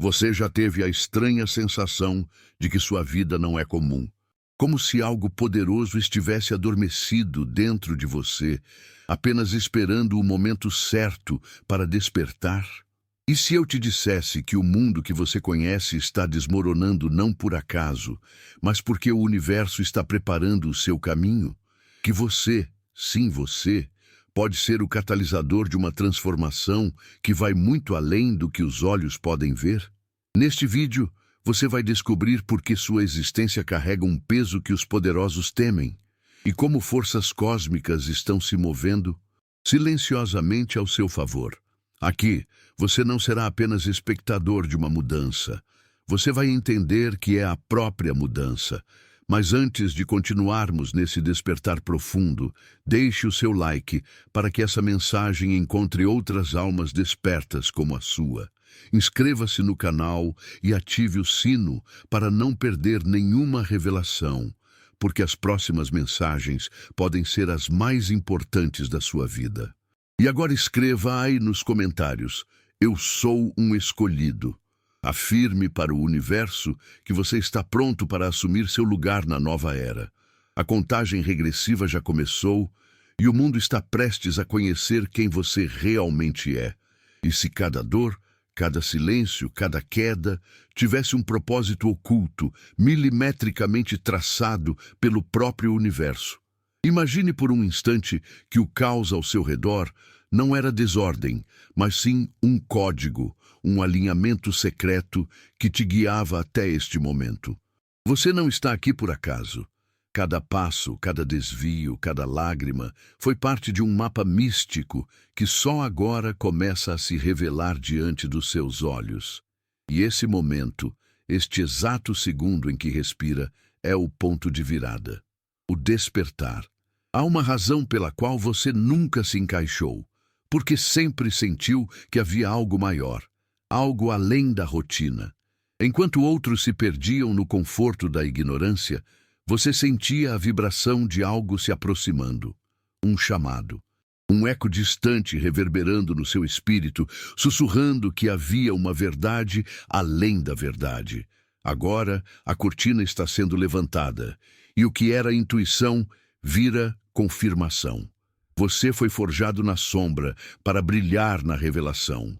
Você já teve a estranha sensação de que sua vida não é comum, como se algo poderoso estivesse adormecido dentro de você, apenas esperando o momento certo para despertar? E se eu te dissesse que o mundo que você conhece está desmoronando não por acaso, mas porque o universo está preparando o seu caminho? Que você, sim você, pode ser o catalisador de uma transformação que vai muito além do que os olhos podem ver? Neste vídeo, você vai descobrir por que sua existência carrega um peso que os poderosos temem e como forças cósmicas estão se movendo silenciosamente ao seu favor. Aqui, você não será apenas espectador de uma mudança. Você vai entender que é a própria mudança. Mas antes de continuarmos nesse despertar profundo, deixe o seu like para que essa mensagem encontre outras almas despertas como a sua. Inscreva-se no canal e ative o sino para não perder nenhuma revelação, porque as próximas mensagens podem ser as mais importantes da sua vida. E agora escreva aí nos comentários: eu sou um escolhido. Afirme para o universo que você está pronto para assumir seu lugar na nova era. A contagem regressiva já começou e o mundo está prestes a conhecer quem você realmente é. E se cada dor, cada silêncio, cada queda tivesse um propósito oculto, milimetricamente traçado pelo próprio universo? Imagine por um instante que o caos ao seu redor não era desordem, mas sim um código, um alinhamento secreto que te guiava até este momento. Você não está aqui por acaso. Cada passo, cada desvio, cada lágrima foi parte de um mapa místico que só agora começa a se revelar diante dos seus olhos. E esse momento, este exato segundo em que respira, é o ponto de virada. O despertar. Há uma razão pela qual você nunca se encaixou, porque sempre sentiu que havia algo maior, algo além da rotina. Enquanto outros se perdiam no conforto da ignorância, você sentia a vibração de algo se aproximando, um chamado, um eco distante reverberando no seu espírito, sussurrando que havia uma verdade além da verdade. Agora, a cortina está sendo levantada, e o que era intuição vira confirmação. Você foi forjado na sombra para brilhar na revelação.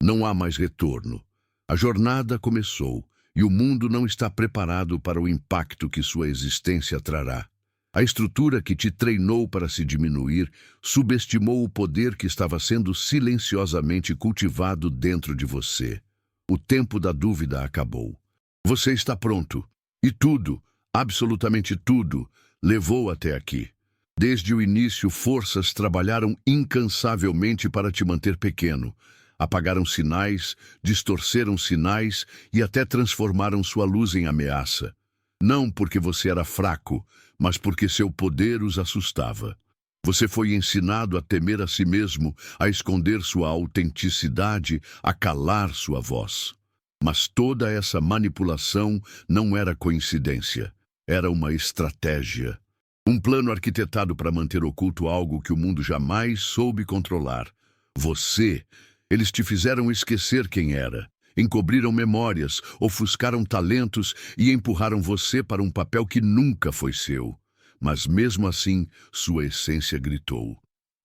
Não há mais retorno. A jornada começou e o mundo não está preparado para o impacto que sua existência trará. A estrutura que te treinou para se diminuir subestimou o poder que estava sendo silenciosamente cultivado dentro de você. O tempo da dúvida acabou. Você está pronto. E tudo, absolutamente tudo, levou até aqui. Desde o início, forças trabalharam incansavelmente para te manter pequeno. Apagaram sinais, distorceram sinais e até transformaram sua luz em ameaça. Não porque você era fraco, mas porque seu poder os assustava. Você foi ensinado a temer a si mesmo, a esconder sua autenticidade, a calar sua voz. Mas toda essa manipulação não era coincidência. Era uma estratégia. Um plano arquitetado para manter oculto algo que o mundo jamais soube controlar. Você. Eles te fizeram esquecer quem era, encobriram memórias, ofuscaram talentos e empurraram você para um papel que nunca foi seu. Mas mesmo assim, sua essência gritou.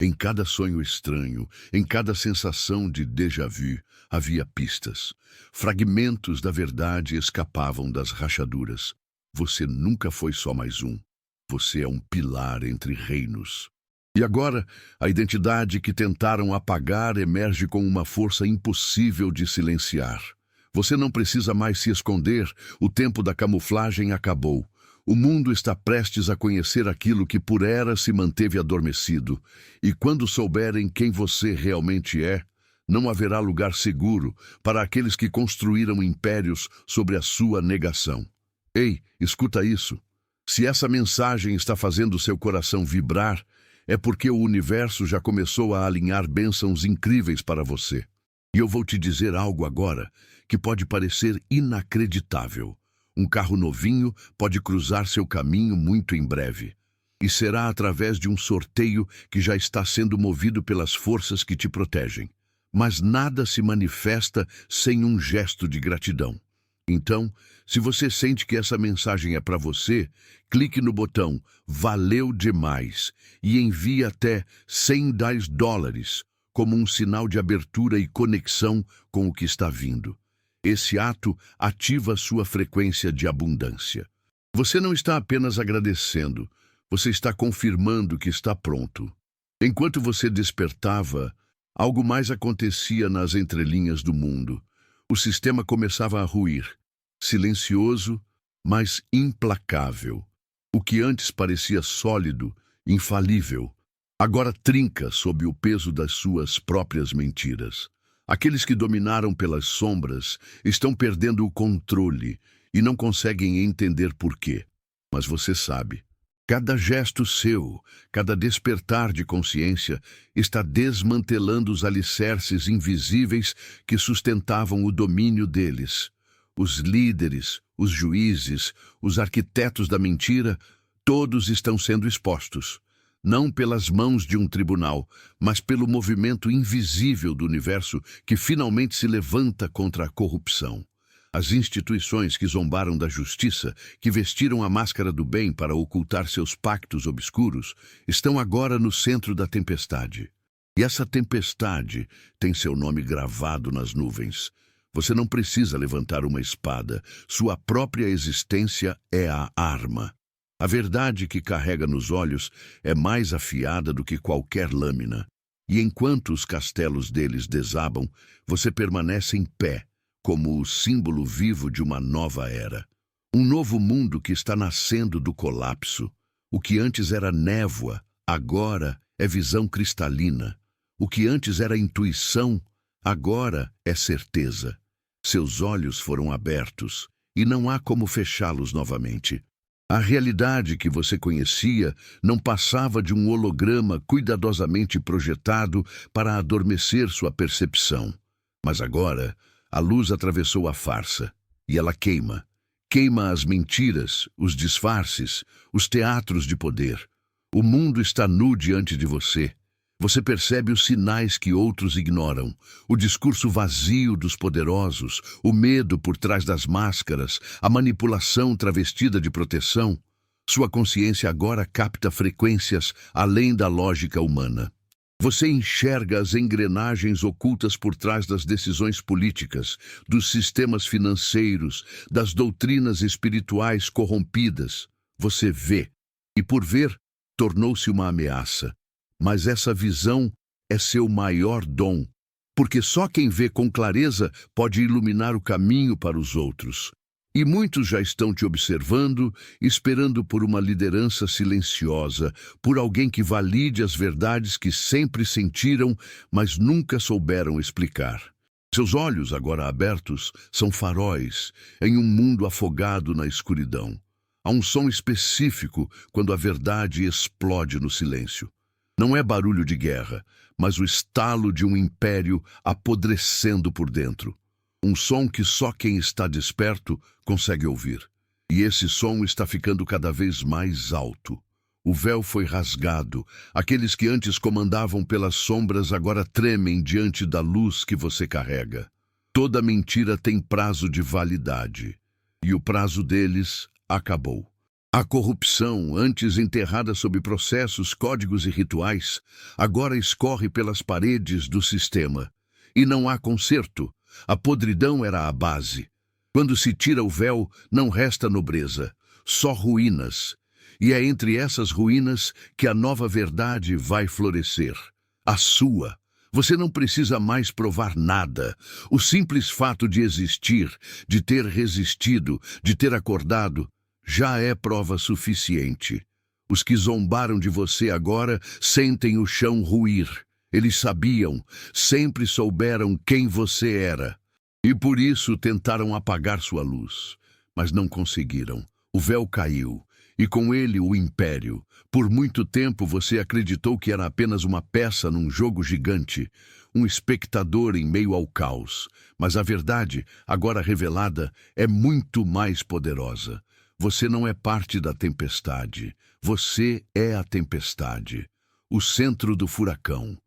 Em cada sonho estranho, em cada sensação de déjà vu, havia pistas. Fragmentos da verdade escapavam das rachaduras. Você nunca foi só mais um. Você é um pilar entre reinos. E agora, a identidade que tentaram apagar emerge com uma força impossível de silenciar. Você não precisa mais se esconder, o tempo da camuflagem acabou. O mundo está prestes a conhecer aquilo que por era se manteve adormecido. E quando souberem quem você realmente é, não haverá lugar seguro para aqueles que construíram impérios sobre a sua negação. Ei, escuta isso. Se essa mensagem está fazendo seu coração vibrar, é porque o universo já começou a alinhar bênçãos incríveis para você. E eu vou te dizer algo agora que pode parecer inacreditável. Um carro novinho pode cruzar seu caminho muito em breve. E será através de um sorteio que já está sendo movido pelas forças que te protegem. mas nada se manifesta sem um gesto de gratidão. Então, se você sente que essa mensagem é para você, clique no botão "Valeu demais" e envie até $100 como um sinal de abertura e conexão com o que está vindo. Esse ato ativa sua frequência de abundância. Você não está apenas agradecendo, você está confirmando que está pronto. Enquanto você despertava, algo mais acontecia nas entrelinhas do mundo. O sistema começava a ruir, silencioso, mas implacável. O que antes parecia sólido, infalível, agora trinca sob o peso das suas próprias mentiras. Aqueles que dominaram pelas sombras estão perdendo o controle e não conseguem entender por quê. Mas você sabe. Cada gesto seu, cada despertar de consciência, está desmantelando os alicerces invisíveis que sustentavam o domínio deles. Os líderes, os juízes, os arquitetos da mentira, todos estão sendo expostos, não pelas mãos de um tribunal, mas pelo movimento invisível do universo que finalmente se levanta contra a corrupção. As instituições que zombaram da justiça, que vestiram a máscara do bem para ocultar seus pactos obscuros, estão agora no centro da tempestade. E essa tempestade tem seu nome gravado nas nuvens. Você não precisa levantar uma espada, sua própria existência é a arma. A verdade que carrega nos olhos é mais afiada do que qualquer lâmina. E enquanto os castelos deles desabam, você permanece em pé, como o símbolo vivo de uma nova era. Um novo mundo que está nascendo do colapso. O que antes era névoa, agora é visão cristalina. O que antes era intuição, agora é certeza. Seus olhos foram abertos, e não há como fechá-los novamente. A realidade que você conhecia não passava de um holograma cuidadosamente projetado para adormecer sua percepção. Mas agora, a luz atravessou a farsa, e ela queima. Queima as mentiras, os disfarces, os teatros de poder. O mundo está nu diante de você. Você percebe os sinais que outros ignoram, o discurso vazio dos poderosos, o medo por trás das máscaras, a manipulação travestida de proteção. Sua consciência agora capta frequências além da lógica humana. Você enxerga as engrenagens ocultas por trás das decisões políticas, dos sistemas financeiros, das doutrinas espirituais corrompidas. Você vê, e por ver, tornou-se uma ameaça. Mas essa visão é seu maior dom, porque só quem vê com clareza pode iluminar o caminho para os outros. E muitos já estão te observando, esperando por uma liderança silenciosa, por alguém que valide as verdades que sempre sentiram, mas nunca souberam explicar. Seus olhos, agora abertos, são faróis em um mundo afogado na escuridão. Há um som específico quando a verdade explode no silêncio. Não é barulho de guerra, mas o estalo de um império apodrecendo por dentro. Um som que só quem está desperto consegue ouvir. E esse som está ficando cada vez mais alto. O véu foi rasgado. Aqueles que antes comandavam pelas sombras agora tremem diante da luz que você carrega. Toda mentira tem prazo de validade. E o prazo deles acabou. A corrupção, antes enterrada sob processos, códigos e rituais, agora escorre pelas paredes do sistema. E não há conserto. A podridão era a base. Quando se tira o véu, não resta nobreza, só ruínas. E é entre essas ruínas que a nova verdade vai florescer. A sua. Você não precisa mais provar nada. O simples fato de existir, de ter resistido, de ter acordado, já é prova suficiente. Os que zombaram de você agora sentem o chão ruir. Eles sabiam, sempre souberam quem você era. E por isso tentaram apagar sua luz. Mas não conseguiram. O véu caiu. E com ele o império. Por muito tempo você acreditou que era apenas uma peça num jogo gigante. Um espectador em meio ao caos. Mas a verdade, agora revelada, é muito mais poderosa. Você não é parte da tempestade. Você é a tempestade. O centro do furacão.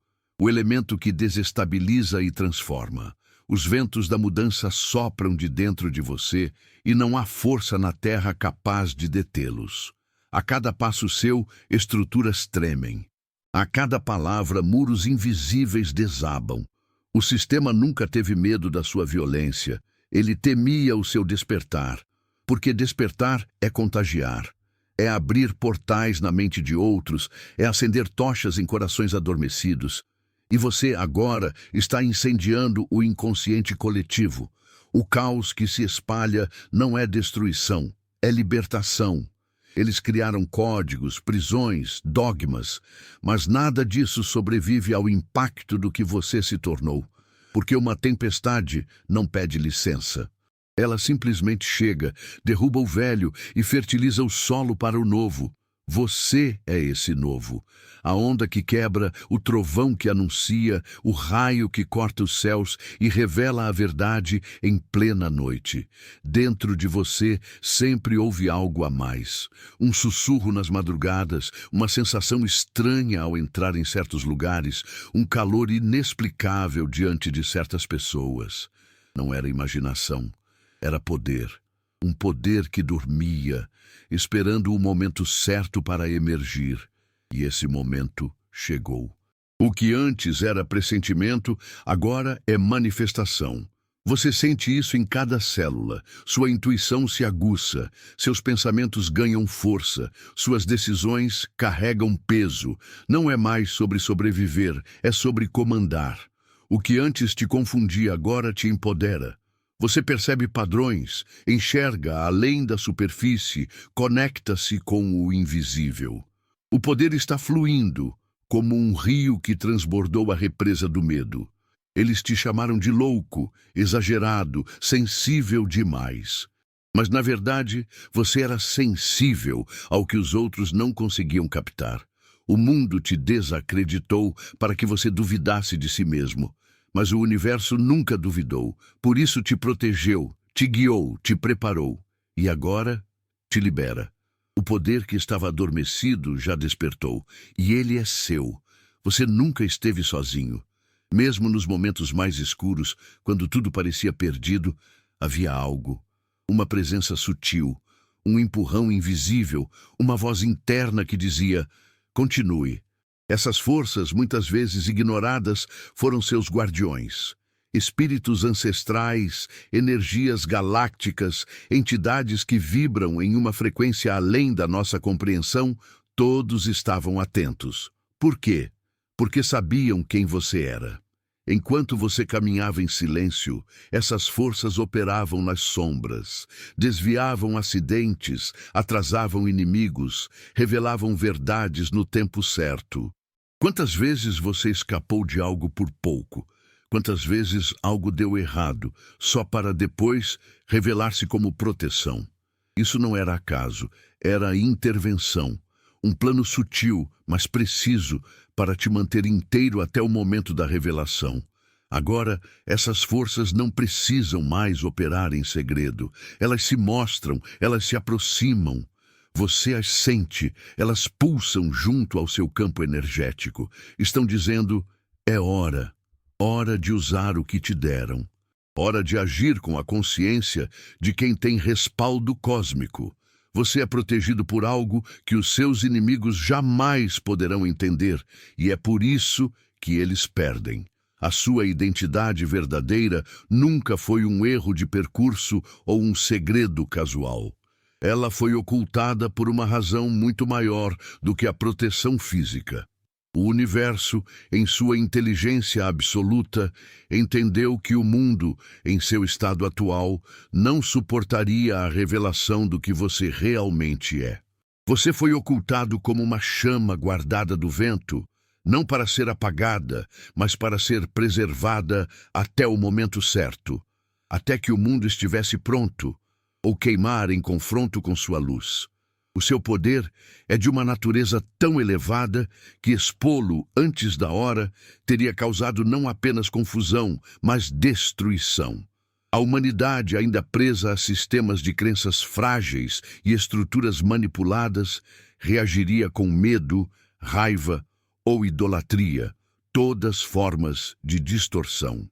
o elemento que desestabiliza e transforma. Os ventos da mudança sopram de dentro de você e não há força na terra capaz de detê-los. A cada passo seu, estruturas tremem. A cada palavra, muros invisíveis desabam. O sistema nunca teve medo da sua violência. Ele temia o seu despertar, porque despertar é contagiar. É abrir portais na mente de outros, é acender tochas em corações adormecidos. E você, agora, está incendiando o inconsciente coletivo. O caos que se espalha não é destruição, é libertação. Eles criaram códigos, prisões, dogmas, mas nada disso sobrevive ao impacto do que você se tornou, porque uma tempestade não pede licença. Ela simplesmente chega, derruba o velho e fertiliza o solo para o novo. Você é esse novo. A onda que quebra, o trovão que anuncia, o raio que corta os céus e revela a verdade em plena noite. Dentro de você sempre houve algo a mais. Um sussurro nas madrugadas, uma sensação estranha ao entrar em certos lugares, um calor inexplicável diante de certas pessoas. Não era imaginação, era poder. Um poder que dormia, esperando o momento certo para emergir. E esse momento chegou. O que antes era pressentimento, agora é manifestação. Você sente isso em cada célula. Sua intuição se aguça, seus pensamentos ganham força, suas decisões carregam peso. Não é mais sobre sobreviver, é sobre comandar. O que antes te confundia agora te empodera. Você percebe padrões, enxerga além da superfície, conecta-se com o invisível. O poder está fluindo, como um rio que transbordou a represa do medo. Eles te chamaram de louco, exagerado, sensível demais. Mas, na verdade, você era sensível ao que os outros não conseguiam captar. O mundo te desacreditou para que você duvidasse de si mesmo. Mas o universo nunca duvidou, por isso te protegeu, te guiou, te preparou. E agora te libera. O poder que estava adormecido já despertou, e ele é seu. Você nunca esteve sozinho. Mesmo nos momentos mais escuros, quando tudo parecia perdido, havia algo. Uma presença sutil, um empurrão invisível, uma voz interna que dizia: continue. Essas forças, muitas vezes ignoradas, foram seus guardiões. Espíritos ancestrais, energias galácticas, entidades que vibram em uma frequência além da nossa compreensão, todos estavam atentos. Por quê? Porque sabiam quem você era. Enquanto você caminhava em silêncio, essas forças operavam nas sombras, desviavam acidentes, atrasavam inimigos, revelavam verdades no tempo certo. Quantas vezes você escapou de algo por pouco? Quantas vezes algo deu errado, só para depois revelar-se como proteção? Isso não era acaso, era intervenção. Um plano sutil, mas preciso, para te manter inteiro até o momento da revelação. Agora, essas forças não precisam mais operar em segredo. Elas se mostram, elas se aproximam. Você as sente, elas pulsam junto ao seu campo energético. Estão dizendo: é hora. Hora de usar o que te deram. Hora de agir com a consciência de quem tem respaldo cósmico. Você é protegido por algo que os seus inimigos jamais poderão entender, e é por isso que eles perdem. A sua identidade verdadeira nunca foi um erro de percurso ou um segredo casual. Ela foi ocultada por uma razão muito maior do que a proteção física. O universo, em sua inteligência absoluta, entendeu que o mundo, em seu estado atual, não suportaria a revelação do que você realmente é. Você foi ocultado como uma chama guardada do vento, não para ser apagada, mas para ser preservada até o momento certo, até que o mundo estivesse pronto, ou queimar em confronto com sua luz. O seu poder é de uma natureza tão elevada que expô-lo antes da hora teria causado não apenas confusão, mas destruição. A humanidade, ainda presa a sistemas de crenças frágeis e estruturas manipuladas, reagiria com medo, raiva ou idolatria. todas formas de distorção.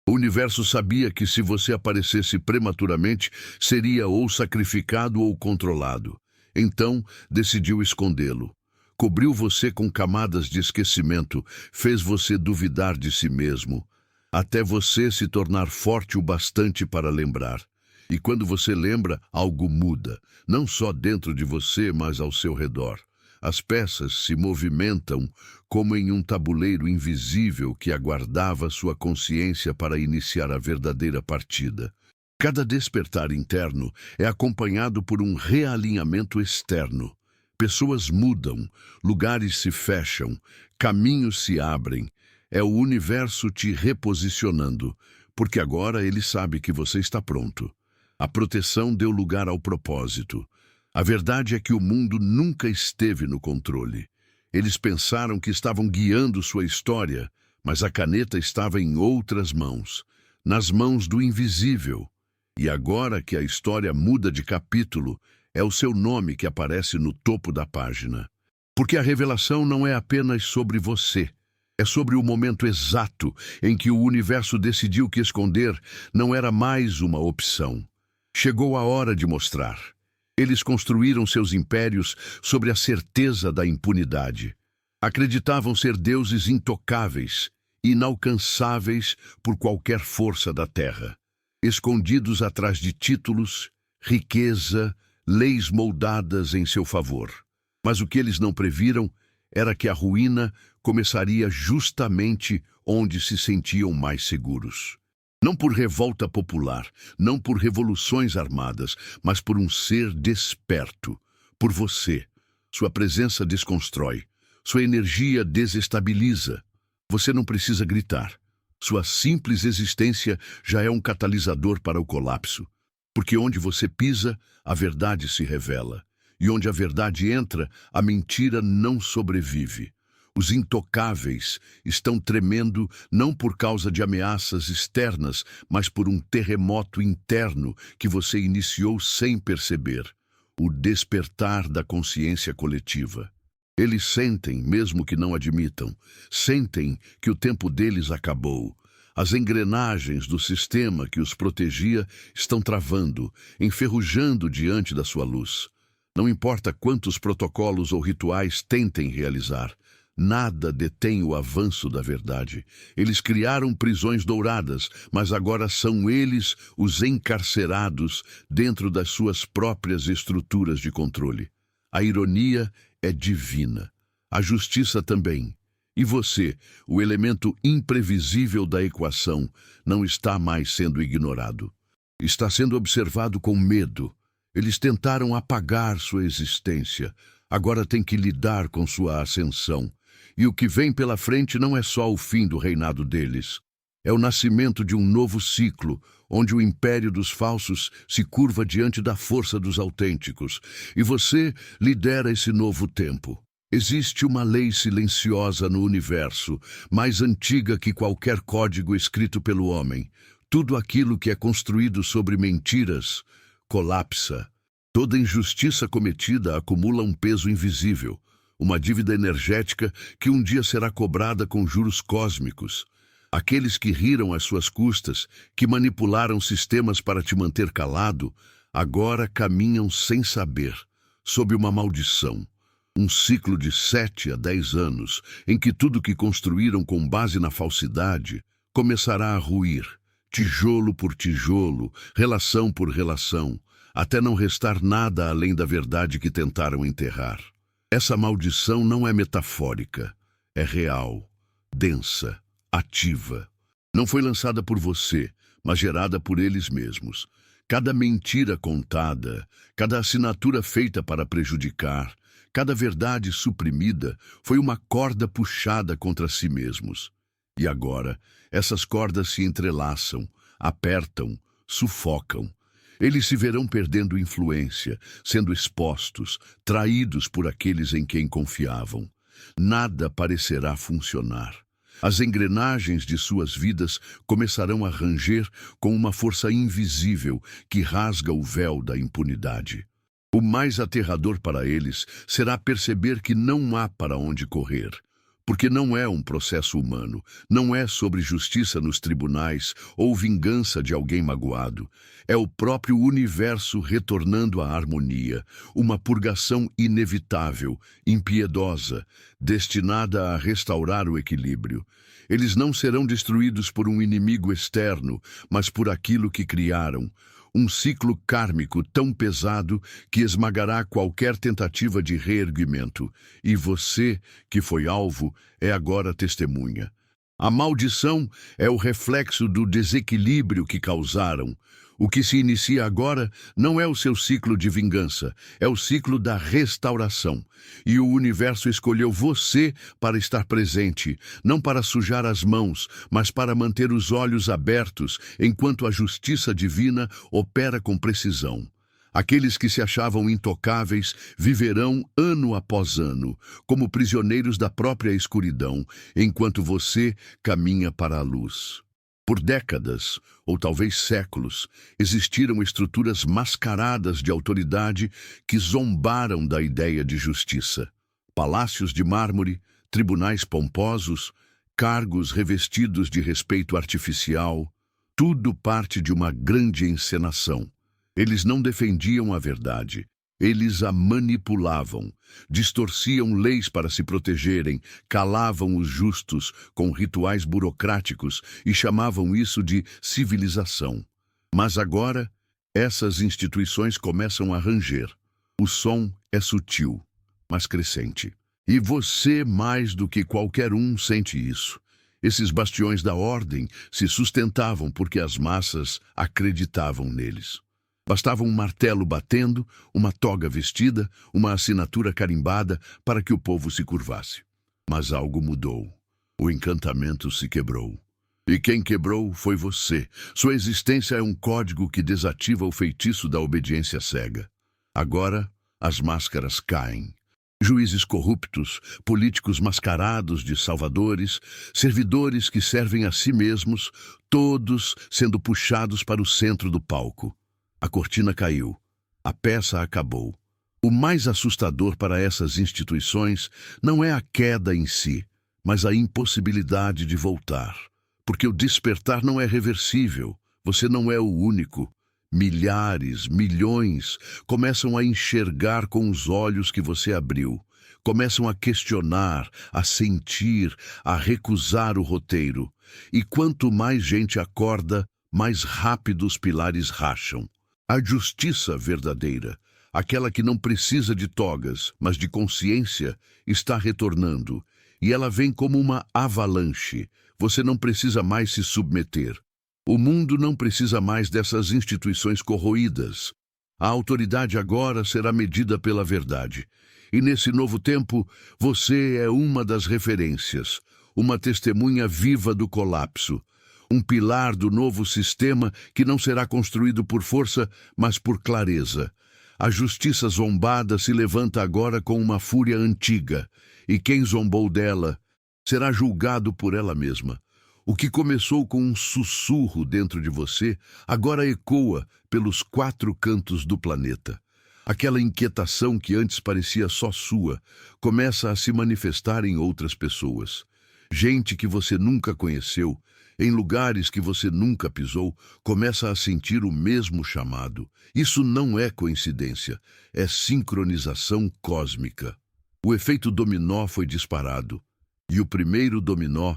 O universo sabia que se você aparecesse prematuramente, seria ou sacrificado ou controlado. Então, decidiu escondê-lo. Cobriu você com camadas de esquecimento, fez você duvidar de si mesmo, até você se tornar forte o bastante para lembrar. E quando você lembra, algo muda, não só dentro de você, mas ao seu redor. As peças se movimentam como em um tabuleiro invisível que aguardava sua consciência para iniciar a verdadeira partida. Cada despertar interno é acompanhado por um realinhamento externo. Pessoas mudam, lugares se fecham, caminhos se abrem. É o universo te reposicionando, porque agora ele sabe que você está pronto. A proteção deu lugar ao propósito. A verdade é que o mundo nunca esteve no controle. Eles pensaram que estavam guiando sua história, mas a caneta estava em outras mãos, nas mãos do invisível. E agora que a história muda de capítulo, é o seu nome que aparece no topo da página. Porque a revelação não é apenas sobre você. É sobre o momento exato em que o universo decidiu que esconder não era mais uma opção. Chegou a hora de mostrar. Eles construíram seus impérios sobre a certeza da impunidade. Acreditavam ser deuses intocáveis, inalcançáveis por qualquer força da terra. Escondidos atrás de títulos, riqueza, leis moldadas em seu favor. Mas o que eles não previram era que a ruína começaria justamente onde se sentiam mais seguros. Não por revolta popular, não por revoluções armadas, mas por um ser desperto, por você. Sua presença desconstrói, sua energia desestabiliza. Você não precisa gritar. Sua simples existência já é um catalisador para o colapso. Porque onde você pisa, a verdade se revela. E onde a verdade entra, a mentira não sobrevive. Os intocáveis estão tremendo não por causa de ameaças externas, mas por um terremoto interno que você iniciou sem perceber. O despertar da consciência coletiva. Eles sentem, mesmo que não admitam, sentem que o tempo deles acabou. As engrenagens do sistema que os protegia estão travando, enferrujando diante da sua luz. Não importa quantos protocolos ou rituais tentem realizar, nada detém o avanço da verdade. Eles criaram prisões douradas, mas agora são eles os encarcerados dentro das suas próprias estruturas de controle. A ironia é divina. A justiça também. E você, o elemento imprevisível da equação, não está mais sendo ignorado. Está sendo observado com medo. Eles tentaram apagar sua existência. Agora tem que lidar com sua ascensão. E o que vem pela frente não é só o fim do reinado deles. É o nascimento de um novo ciclo, onde o império dos falsos se curva diante da força dos autênticos. E você lidera esse novo tempo. Existe uma lei silenciosa no universo, mais antiga que qualquer código escrito pelo homem. Tudo aquilo que é construído sobre mentiras colapsa. Toda injustiça cometida acumula um peso invisível. Uma dívida energética que um dia será cobrada com juros cósmicos. Aqueles que riram às suas custas, que manipularam sistemas para te manter calado, agora caminham sem saber, sob uma maldição. Um ciclo de 7 a 10 anos, em que tudo que construíram com base na falsidade começará a ruir, tijolo por tijolo, relação por relação, até não restar nada além da verdade que tentaram enterrar. Essa maldição não é metafórica, é real, densa, ativa. Não foi lançada por você, mas gerada por eles mesmos. Cada mentira contada, cada assinatura feita para prejudicar, cada verdade suprimida foi uma corda puxada contra si mesmos. E agora, essas cordas se entrelaçam, apertam, sufocam. Eles se verão perdendo influência, sendo expostos, traídos por aqueles em quem confiavam. Nada parecerá funcionar. As engrenagens de suas vidas começarão a ranger com uma força invisível que rasga o véu da impunidade. O mais aterrador para eles será perceber que não há para onde correr, Porque não é um processo humano, não é sobre justiça nos tribunais ou vingança de alguém magoado. É o próprio universo retornando à harmonia, uma purgação inevitável, impiedosa, destinada a restaurar o equilíbrio. Eles não serão destruídos por um inimigo externo, mas por aquilo que criaram. Um ciclo kármico tão pesado que esmagará qualquer tentativa de reerguimento. E você, que foi alvo, é agora testemunha. A maldição é o reflexo do desequilíbrio que causaram. O que se inicia agora não é o seu ciclo de vingança, é o ciclo da restauração. E o universo escolheu você para estar presente, não para sujar as mãos, mas para manter os olhos abertos enquanto a justiça divina opera com precisão. Aqueles que se achavam intocáveis viverão ano após ano, como prisioneiros da própria escuridão, enquanto você caminha para a luz. Por décadas, ou talvez séculos, existiram estruturas mascaradas de autoridade que zombaram da ideia de justiça. Palácios de mármore, tribunais pomposos, cargos revestidos de respeito artificial, tudo parte de uma grande encenação. Eles não defendiam a verdade. Eles a manipulavam, distorciam leis para se protegerem, calavam os justos com rituais burocráticos e chamavam isso de civilização. Mas agora, essas instituições começam a ranger. O som é sutil, mas crescente. E você, mais do que qualquer um, sente isso. Esses bastiões da ordem se sustentavam porque as massas acreditavam neles. Bastava um martelo batendo, uma toga vestida, uma assinatura carimbada para que o povo se curvasse. Mas algo mudou. O encantamento se quebrou. E quem quebrou foi você. Sua existência é um código que desativa o feitiço da obediência cega. Agora, as máscaras caem. Juízes corruptos, políticos mascarados de salvadores, servidores que servem a si mesmos, todos sendo puxados para o centro do palco. A cortina caiu. A peça acabou. O mais assustador para essas instituições não é a queda em si, mas a impossibilidade de voltar. Porque o despertar não é reversível. Você não é o único. Milhares, milhões começam a enxergar com os olhos que você abriu. Começam a questionar, a sentir, a recusar o roteiro. E quanto mais gente acorda, mais rápido os pilares racham. A justiça verdadeira, aquela que não precisa de togas, mas de consciência, está retornando. E ela vem como uma avalanche. Você não precisa mais se submeter. O mundo não precisa mais dessas instituições corroídas. A autoridade agora será medida pela verdade. E nesse novo tempo, você é uma das referências, uma testemunha viva do colapso. Um pilar do novo sistema que não será construído por força, mas por clareza. A justiça zombada se levanta agora com uma fúria antiga, e quem zombou dela será julgado por ela mesma. O que começou com um sussurro dentro de você, agora ecoa pelos 4 cantos do planeta. Aquela inquietação que antes parecia só sua, começa a se manifestar em outras pessoas. Gente que você nunca conheceu, em lugares que você nunca pisou, começa a sentir o mesmo chamado. Isso não é coincidência, é sincronização cósmica. O efeito dominó foi disparado. E o primeiro dominó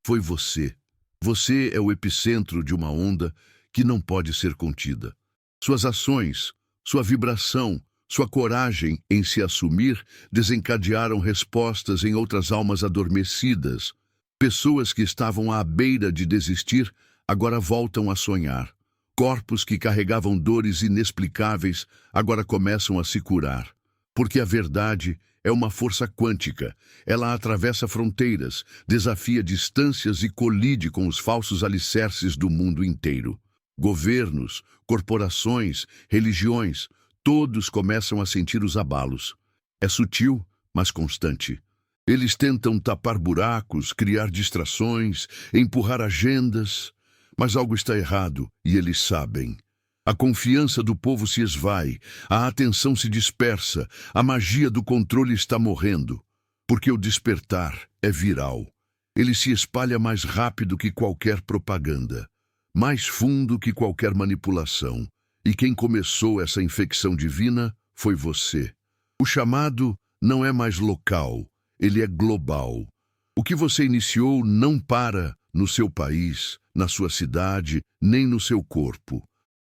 foi você. Você é o epicentro de uma onda que não pode ser contida. Suas ações, sua vibração, sua coragem em se assumir desencadearam respostas em outras almas adormecidas. Pessoas que estavam à beira de desistir agora voltam a sonhar. Corpos que carregavam dores inexplicáveis agora começam a se curar. Porque a verdade é uma força quântica. Ela atravessa fronteiras, desafia distâncias e colide com os falsos alicerces do mundo inteiro. Governos, corporações, religiões, todos começam a sentir os abalos. É sutil, mas constante. Eles tentam tapar buracos, criar distrações, empurrar agendas, mas algo está errado e eles sabem. A confiança do povo se esvai, a atenção se dispersa, a magia do controle está morrendo. Porque o despertar é viral. Ele se espalha mais rápido que qualquer propaganda, mais fundo que qualquer manipulação. E quem começou essa infecção divina foi você. O chamado não é mais local, ele é global. O que você iniciou não para no seu país, na sua cidade, nem no seu corpo.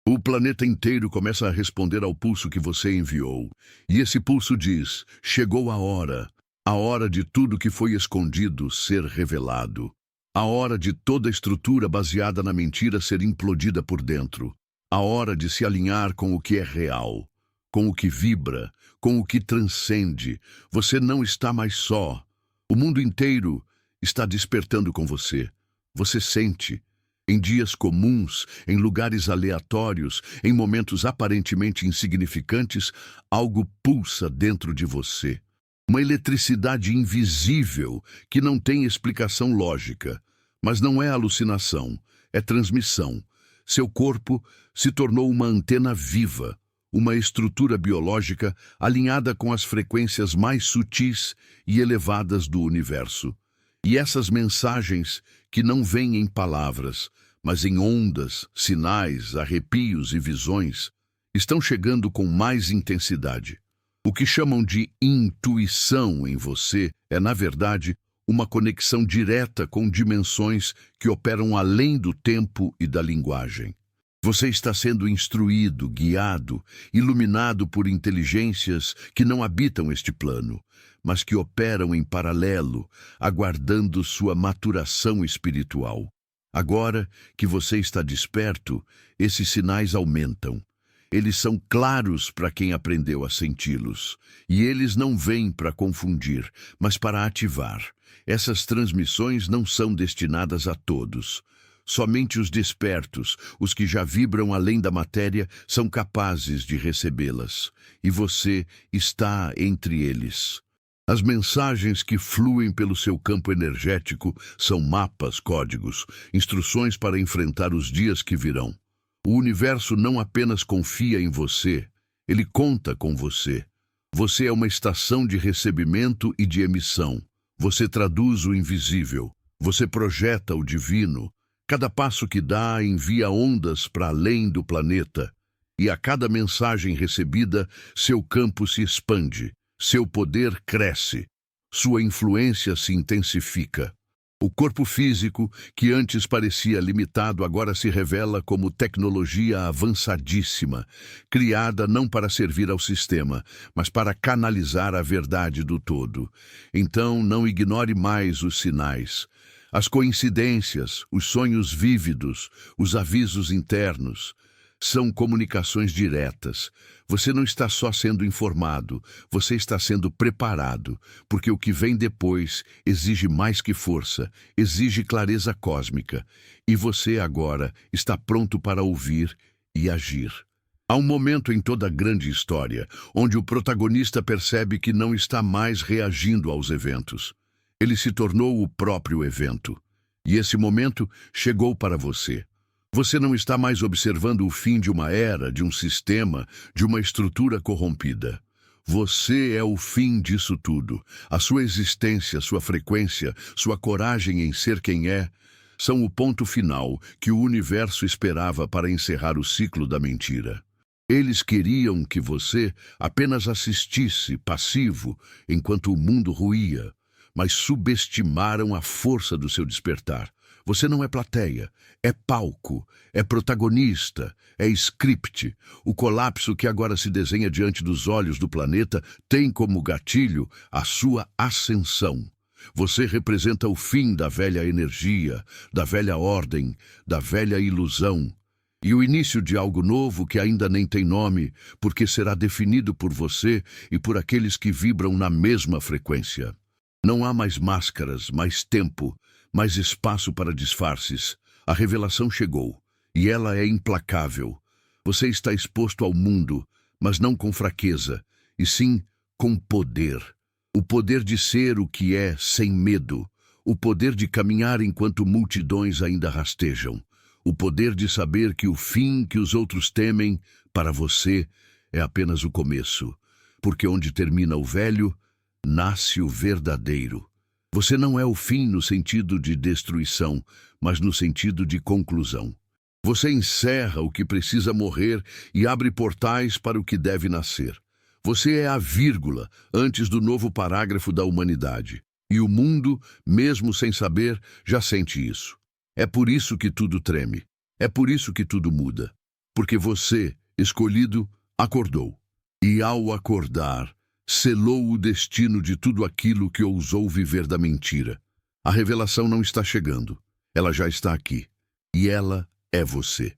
O planeta inteiro começa a responder ao pulso que você enviou. E esse pulso diz: chegou a hora de tudo que foi escondido ser revelado. A hora de toda estrutura baseada na mentira ser implodida por dentro. A hora de se alinhar com o que é real, com o que vibra, com o que transcende. Você não está mais só. O mundo inteiro está despertando com você. Você sente. Em dias comuns, em lugares aleatórios, em momentos aparentemente insignificantes, algo pulsa dentro de você. Uma eletricidade invisível que não tem explicação lógica. Mas não é alucinação, é transmissão. Seu corpo se tornou uma antena viva, uma estrutura biológica alinhada com as frequências mais sutis e elevadas do universo. E essas mensagens, que não vêm em palavras, mas em ondas, sinais, arrepios e visões, estão chegando com mais intensidade. O que chamam de intuição em você é, na verdade, uma conexão direta com dimensões que operam além do tempo e da linguagem. Você está sendo instruído, guiado, iluminado por inteligências que não habitam este plano, mas que operam em paralelo, aguardando sua maturação espiritual. Agora que você está desperto, esses sinais aumentam. Eles são claros para quem aprendeu a senti-los. E eles não vêm para confundir, mas para ativar. Essas transmissões não são destinadas a todos. Somente os despertos, os que já vibram além da matéria, são capazes de recebê-las. E você está entre eles. As mensagens que fluem pelo seu campo energético são mapas, códigos, instruções para enfrentar os dias que virão. O universo não apenas confia em você, ele conta com você. Você é uma estação de recebimento e de emissão. Você traduz o invisível. Você projeta o divino. Cada passo que dá envia ondas para além do planeta. E a cada mensagem recebida, seu campo se expande. Seu poder cresce, sua influência se intensifica. O corpo físico, que antes parecia limitado, agora se revela como tecnologia avançadíssima, criada não para servir ao sistema, mas para canalizar a verdade do todo. Então, não ignore mais os sinais, as coincidências, os sonhos vívidos, os avisos internos. São comunicações diretas. Você não está só sendo informado, você está sendo preparado, porque o que vem depois exige mais que força, exige clareza cósmica, e você agora está pronto para ouvir e agir. Há um momento em toda a grande história onde o protagonista percebe que não está mais reagindo aos eventos. Ele se tornou o próprio evento. E esse momento chegou para você. Você não está mais observando o fim de uma era, de um sistema, de uma estrutura corrompida. Você é o fim disso tudo. A sua existência, sua frequência, sua coragem em ser quem é, são o ponto final que o universo esperava para encerrar o ciclo da mentira. Eles queriam que você apenas assistisse, passivo, enquanto o mundo ruía, mas subestimaram a força do seu despertar. Você não é plateia, é palco, é protagonista, é script. O colapso que agora se desenha diante dos olhos do planeta tem como gatilho a sua ascensão. Você representa o fim da velha energia, da velha ordem, da velha ilusão. E o início de algo novo que ainda nem tem nome, porque será definido por você e por aqueles que vibram na mesma frequência. Não há mais máscaras, mais tempo, mais espaço para disfarces. A revelação chegou, e ela é implacável. Você está exposto ao mundo, mas não com fraqueza, e sim com poder. O poder de ser o que é sem medo. O poder de caminhar enquanto multidões ainda rastejam. O poder de saber que o fim que os outros temem, para você, é apenas o começo. Porque onde termina o velho, nasce o verdadeiro. Você não é o fim no sentido de destruição, mas no sentido de conclusão. Você encerra o que precisa morrer e abre portais para o que deve nascer. Você é a vírgula antes do novo parágrafo da humanidade. E o mundo, mesmo sem saber, já sente isso. É por isso que tudo treme. É por isso que tudo muda. Porque você, escolhido, acordou. E ao acordar, selou o destino de tudo aquilo que ousou viver da mentira. A revelação não está chegando. Ela já está aqui. E ela é você.